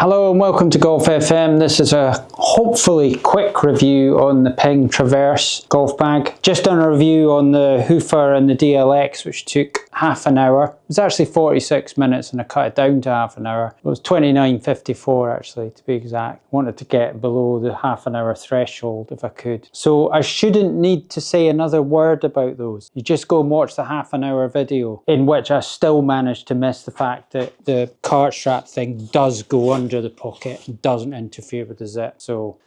Hello and welcome to Golf FM. This is a hopefully quick review on the Ping Traverse golf bag. Just done a review on the Hoofer and the DLX, which took half an hour. It was actually 46 minutes and I cut it down to half an hour. It was 29:54 actually, to be exact. Wanted to get below the half an hour threshold if I could. So I shouldn't need to say another word about those. You just go and watch the half an hour video, in which I still managed to miss the fact that the cart strap thing does go under the pocket and doesn't interfere with the zip. So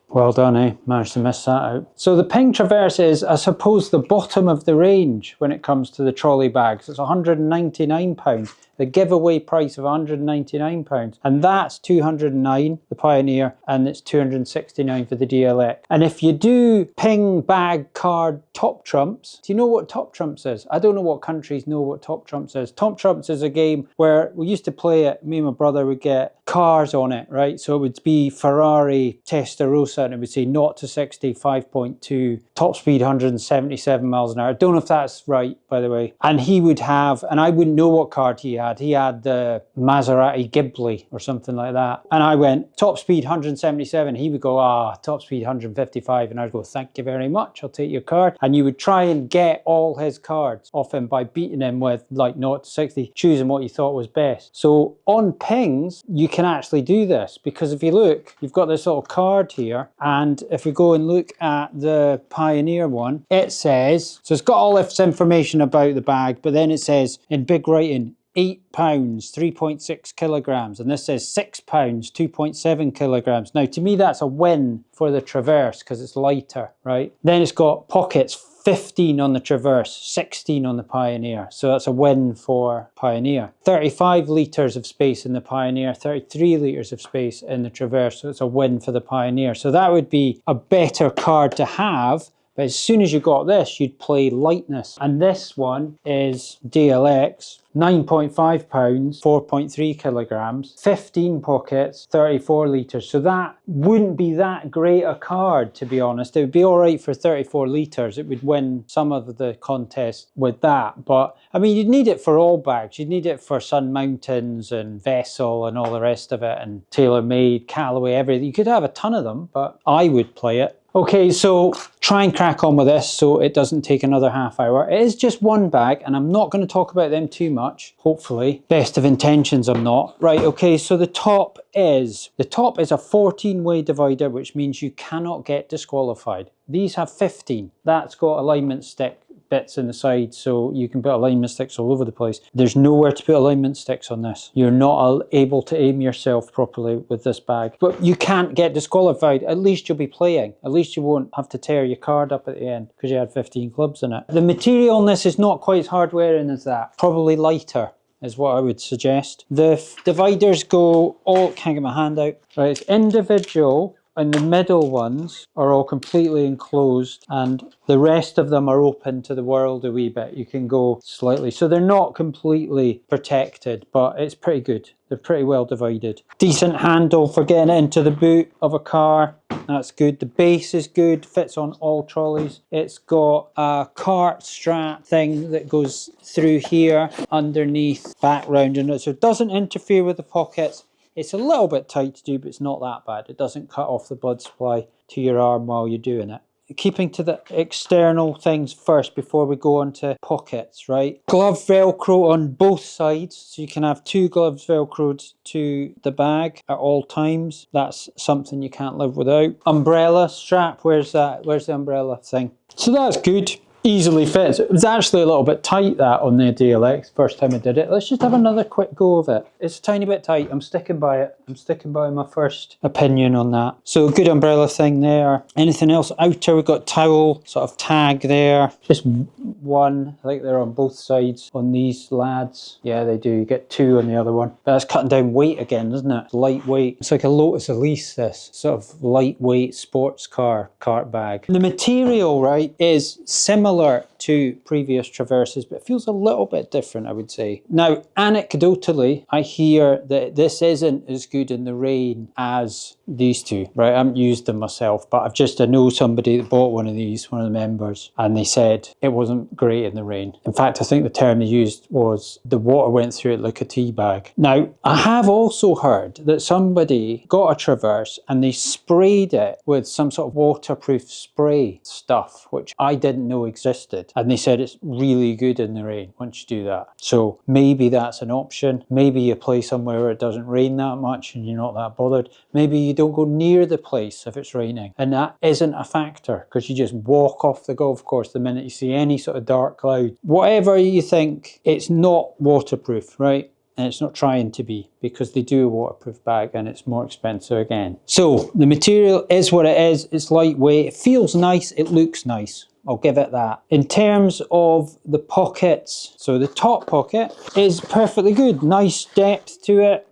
well done, eh? Managed to miss that out. So the Ping Traverse is, I suppose, the bottom of the range when it comes to the trolley bags. It's £199. The giveaway price of £199. And that's £209, the Pioneer, and it's £269 for the DLX. And if you do Ping bag card top trumps, do you know what top trumps is? I don't know what countries know what top trumps is. Top trumps is a game where we used to play it, me and my brother would get cars on it, right? So it would be Ferrari Testarossa and it would say 0 to 60, 5.2, top speed 177 miles an hour. I don't know if that's right, by the way. And he would have, and I wouldn't know what card he had. He had the Maserati Ghibli or something like that. And I went, top speed 177. He would go, top speed 155. And I'd go, thank you very much. I'll take your card. And you would try and get all his cards off him by beating him with like 0 to 60, choosing what you thought was best. So on Pings, you can actually do this because if you look, you've got this little card here. And if we go and look at the Pioneer one, it says, so it's got all this information about the bag, but then it says in big writing, £8, 3.6 kilograms. And this says £6, 2.7 kilograms. Now, to me, that's a win for the Traverse because it's lighter, right? Then it's got pockets, 15 on the Traverse, 16 on the Pioneer. So that's a win for Pioneer. 35 litres of space in the Pioneer, 33 litres of space in the Traverse. So it's a win for the Pioneer. So that would be a better card to have. But as soon as you got this, you'd play lightness. And this one is DLX, 9.5 pounds, 4.3 kilograms, 15 pockets, 34 litres. So that wouldn't be that great a card, to be honest. It would be all right for 34 litres. It would win some of the contest with that. But, I mean, you'd need it for all bags. You'd need it for Sun Mountains and Vessel and all the rest of it, and TaylorMade, Callaway, everything. You could have a ton of them, but I would play it. Okay, so try and crack on with this so it doesn't take another half hour. It is just one bag and I'm not going to talk about them too much, hopefully. Best of intentions I'm not. Right, okay, so the top is a 14-way divider, which means you cannot get disqualified. These have 15. That's got alignment stick bits in the side, so you can put alignment sticks all over the place. There's nowhere to put alignment sticks on this. You're not able to aim yourself properly with this bag, but you can't get disqualified. At least you'll be playing. At least you won't have to tear your card up at the end because you had 15 clubs in it. The material on this is not quite as hard wearing as that. Probably lighter is what I would suggest. The dividers go all, can't get my hand out. Right, it's individual. And the middle ones are all completely enclosed and the rest of them are open to the world a wee bit. You can go slightly. So they're not completely protected, but it's pretty good. They're pretty well divided. Decent handle for getting it into the boot of a car. That's good. The base is good, fits on all trolleys. It's got a cart strap thing that goes through here, underneath, back round in it. So it doesn't interfere with the pockets. It's a little bit tight to do, but it's not that bad. It doesn't cut off the blood supply to your arm while you're doing it. Keeping to the external things first before we go on to pockets, right? Glove Velcro on both sides. So you can have 2 gloves Velcroed to the bag at all times. That's something you can't live without. Umbrella strap, where's that? Where's the umbrella thing? So that's good. Easily fits. It was actually a little bit tight, that, on the DLX, first time I did it. Let's just have another quick go of it. It's a tiny bit tight. I'm sticking by it. I'm sticking by my first opinion on that. So good umbrella thing there. Anything else? Outer, we've got towel, sort of tag there. Just one. I think they're on both sides on these lads. Yeah, they do. You get 2 on the other one. But that's cutting down weight again, isn't it? Lightweight. It's like a Lotus Elise, this. Sort of lightweight sports car cart bag. The material, right, is similar to previous traverses, but it feels a little bit different, I would say. Now, anecdotally, I hear that this isn't as good in the rain as these two, right? I haven't used them myself, but I know somebody that bought one of these, one of the members, and they said it wasn't great in the rain. In fact, I think the term they used was the water went through it like a tea bag. Now, I have also heard that somebody got a Traverse and they sprayed it with some sort of waterproof spray stuff, which I didn't know existed. And they said it's really good in the rain once you do that. So maybe that's an option. Maybe you play somewhere where it doesn't rain that much and you're not that bothered. Maybe you don't go near the place if it's raining. And that isn't a factor because you just walk off the golf course the minute you see any sort of dark cloud. Whatever you think, it's not waterproof, right? And it's not trying to be, because they do a waterproof bag and it's more expensive again. So the material is what it is. It's lightweight. It feels nice. It looks nice. I'll give it that. In terms of the pockets, so the top pocket is perfectly good. Nice depth to it.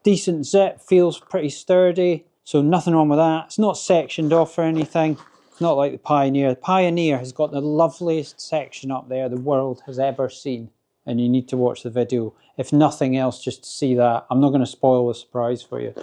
Decent zip. Feels pretty sturdy. So nothing wrong with that. It's not sectioned off or anything. It's not like the Pioneer. The Pioneer has got the loveliest section up there the world has ever seen. And you need to watch the video, if nothing else, just to see that. I'm not going to spoil the surprise for you.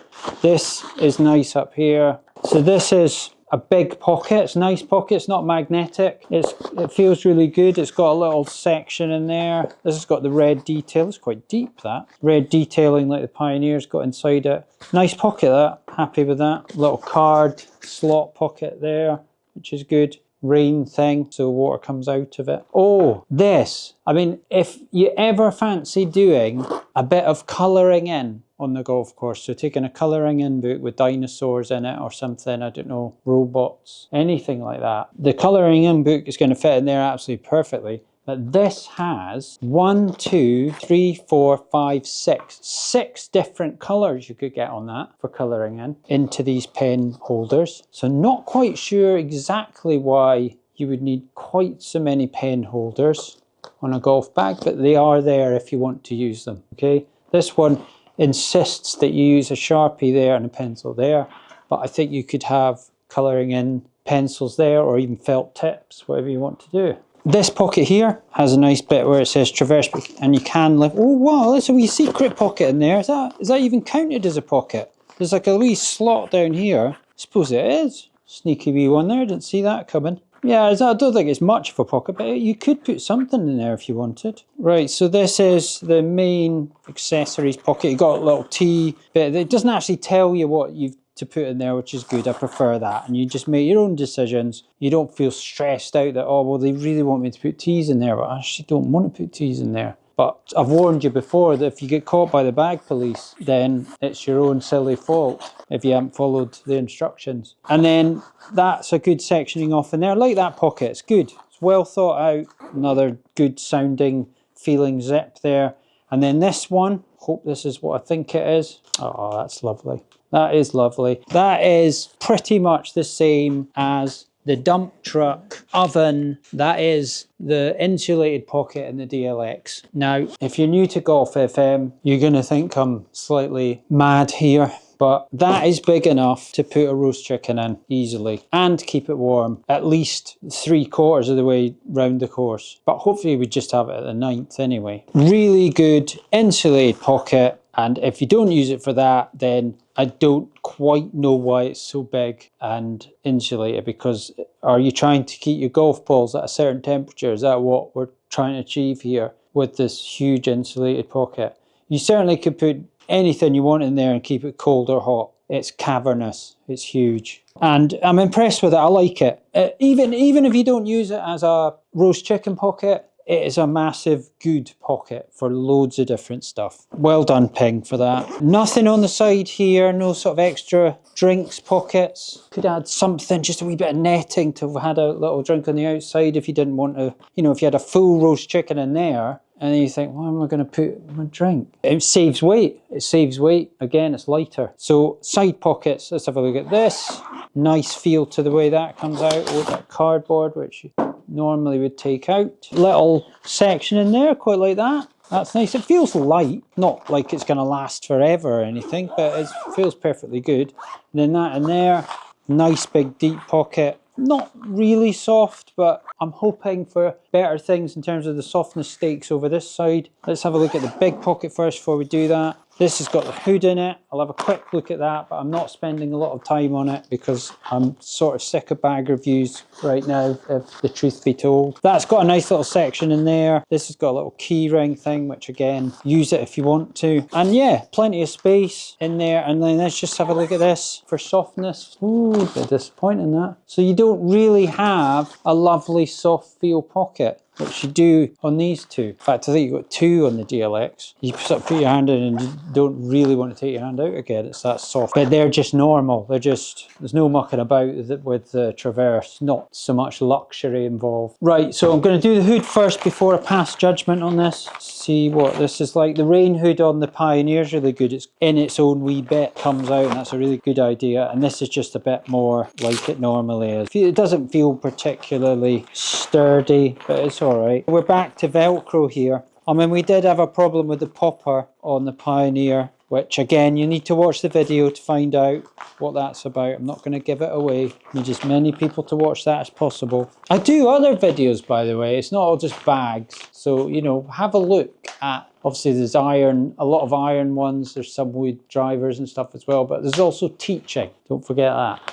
This is nice up here. So this is a big pocket. It's a nice pocket. It's not magnetic. It feels really good. It's got a little section in there. This has got the red detail. It's quite deep, that. Red detailing like the Pioneer's got inside it. Nice pocket, that. Happy with that. Little card slot pocket there, which is good. Rain thing, so water comes out of it. Oh, this. I mean, if you ever fancy doing a bit of colouring in on the golf course, so taking a colouring in book with dinosaurs in it or something, I don't know, robots, anything like that. The colouring in book is going to fit in there absolutely perfectly. But this has 1, 2, 3, 4, 5, 6. 6 different colours you could get on that for colouring in into these pen holders. So not quite sure exactly why you would need quite so many pen holders on a golf bag, but they are there if you want to use them, okay? This one insists that you use a Sharpie there and a pencil there, but I think you could have colouring in pencils there or even felt tips, whatever you want to do. This pocket here has a nice bit where it says Traverse, and you can lift. Oh wow, there's a wee secret pocket in there. Is that even counted as a pocket? There's like a wee slot down here. I suppose it is. Sneaky wee one there, didn't see that coming. Yeah, I don't think it's much of a pocket, but you could put something in there if you wanted. Right, so this is the main accessories pocket. You got a little T bit. It doesn't actually tell you what you've to put in there, which is good. I prefer that. And you just make your own decisions. You don't feel stressed out that, oh, well, they really want me to put T's in there, but I actually don't want to put T's in there. But I've warned you before that if you get caught by the bag police, then it's your own silly fault if you haven't followed the instructions. And then that's a good sectioning off in there. I like that pocket. It's good. It's well thought out. Another good sounding feeling zip there. And then this one, hope this is what I think it is. Oh, that's lovely. That is lovely. That is pretty much the same as the dump truck oven. That is the insulated pocket in the DLX. Now, if you're new to Golf FM, you're going to think I'm slightly mad here, but that is big enough to put a roast chicken in easily and keep it warm at least 3/4 of the way round the course. But hopefully we just have it at the 9th anyway. Really good insulated pocket. And if you don't use it for that, then I don't quite know why it's so big and insulated, because are you trying to keep your golf balls at a certain temperature? Is that what we're trying to achieve here with this huge insulated pocket? You certainly could put anything you want in there and keep it cold or hot. It's cavernous. It's huge. And I'm impressed with it. I like it. Even if you don't use it as a roast chicken pocket, it is a massive good pocket for loads of different stuff. Well done, Ping, for that. Nothing on the side here, no sort of extra drinks pockets. Could add something, just a wee bit of netting to have had a little drink on the outside if you didn't want to, you know, if you had a full roast chicken in there and then you think, well, am I going to put my drink? It saves weight. It saves weight. Again, it's lighter. So side pockets, let's have a look at this. Nice feel to the way that comes out with that cardboard, which you normally would take out. Little section in there, quite like that. That's nice. It feels light, not like it's going to last forever or anything, but it feels perfectly good. And then that in there, nice big deep pocket. Not really soft, but I'm hoping for better things in terms of the softness stakes over this side. Let's have a look at the big pocket first before we do that. This has got the hood in it. I'll have a quick look at that, but I'm not spending a lot of time on it because I'm sort of sick of bag reviews right now, if the truth be told. That's got a nice little section in there. This has got a little key ring thing, which again, use it if you want to. And yeah, plenty of space in there. And then let's just have a look at this for softness. Ooh, a bit disappointing that. So you don't really have a lovely soft feel pocket, which you do on these two. In fact, I think you've got two on the DLX. You sort of put your hand in and you don't really want to take your hand out again. It's that soft. But they're just normal. They're just, there's no mucking about with the Traverse. Not so much luxury involved. Right, so I'm going to do the hood first before I pass judgment on this. See what this is like. The rain hood on the Pioneer is really good. It's in its own wee bit, comes out, and that's a really good idea. And this is just a bit more like it normally is. It doesn't feel particularly sturdy, but it's alright. We're back to Velcro here. I mean, we did have a problem with the popper on the Pioneer, which again, you need to watch the video to find out what that's about. I'm not going to give it away. I need as many people to watch that as possible. I do other videos, by the way. It's not all just bags. So, you know, have a look at, obviously there's iron, a lot of iron ones. There's some wood drivers and stuff as well, but there's also teaching. Don't forget that.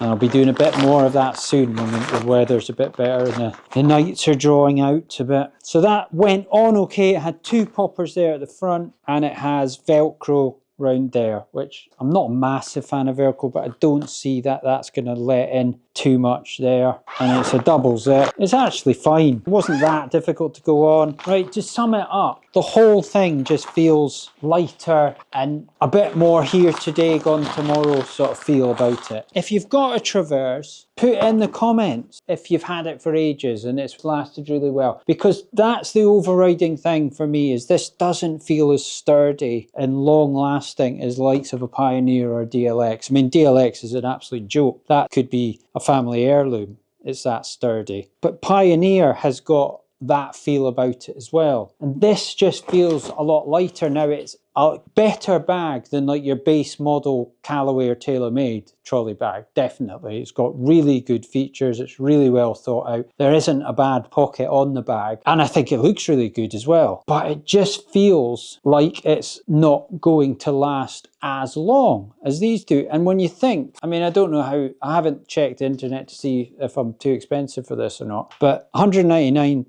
And I'll be doing a bit more of that soon when the weather's a bit better and the nights are drawing out a bit. So that went on okay. It had two poppers there at the front and it has Velcro round there, which I'm not a massive fan of Velcro, but I don't see that that's going to let in too much there. And it's a double zip. It's actually fine. It wasn't that difficult to go on. Right, to sum it up, the whole thing just feels lighter and a bit more here today, gone tomorrow sort of feel about it. If you've got a Traverse, put in the comments if you've had it for ages and it's lasted really well, because that's the overriding thing for me, is this doesn't feel as sturdy and long lasting as likes of a Pioneer or a DLX. I mean, DLX is an absolute joke. That could be a family heirloom. It's that sturdy. But Pioneer has got that feel about it as well. And this just feels a lot lighter now. It's a better bag than like your base model Callaway or TaylorMade trolley bag, definitely. It's got really good features. It's really well thought out. There isn't a bad pocket on the bag. And I think it looks really good as well. But it just feels like it's not going to last as long as these do. And when you think, I mean, I don't know how, I haven't checked the internet to see if I'm too expensive for this or not, but £199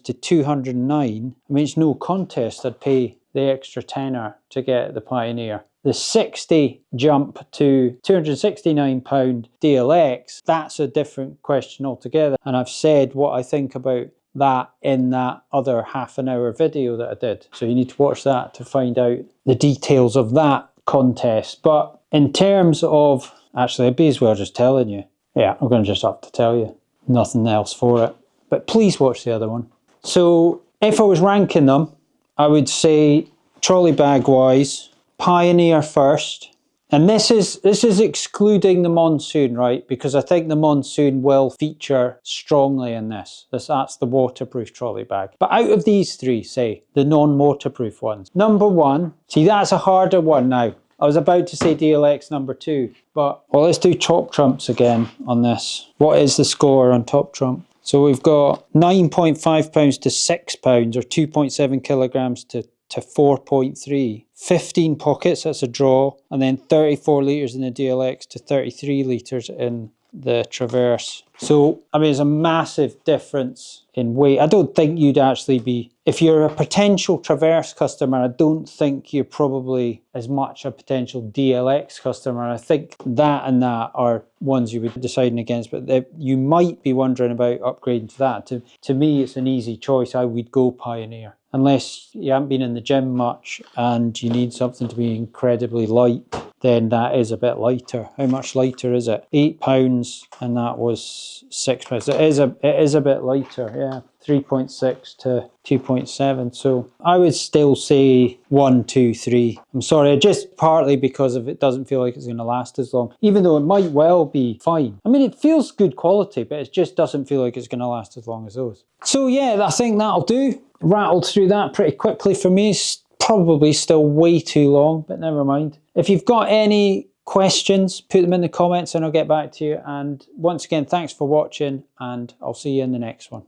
to £209, I mean, it's no contest. I'd pay the extra tenner to get the Pioneer. The 60 jump to £269 DLX, that's a different question altogether. And I've said what I think about that in that other half-an-hour video that I did. So you need to watch that to find out the details of that contest. But in terms of, actually, I'd be as well just telling you. Yeah, I'm going to just have to tell you. Nothing else for it. But please watch the other one. So if I was ranking them, I would say trolley bag wise, Pioneer first. And this is excluding the Monsoon, right? Because I think the Monsoon will feature strongly in this. That's the waterproof trolley bag. But out of these three, say, the non-waterproof ones. Number one, see, that's a harder one now. I was about to say DLX number two, but well, let's do top trumps again on this. What is the score on top trump? So we've got 9.5 pounds to 6 pounds, or 2.7 kilograms to 4.3. 15 pockets, that's a draw. And then 34 litres in the DLX to 33 litres in the Traverse. So, I mean, it's a massive difference in weight. I don't think you'd actually be, if you're a potential Traverse customer, I don't think you're probably as much a potential DLX customer. I think that and that are ones you would be deciding against, but you might be wondering about upgrading to that. To me, it's an easy choice. I would go Pioneer. Unless you haven't been in the gym much and you need something to be incredibly light, then that is a bit lighter. How much lighter is it? £8 and that was £6. It is a bit lighter, yeah. 3.6 to 2.7. So I would still say 1, 2, 3. I'm sorry, just partly because of it doesn't feel like it's going to last as long, even though it might well be fine. I mean, it feels good quality, but it just doesn't feel like it's going to last as long as those. So yeah, I think that'll do. Rattled through that pretty quickly for me. It's probably still way too long, but never mind. If you've got any questions, put them in the comments and I'll get back to you. And once again, thanks for watching, and I'll see you in the next one.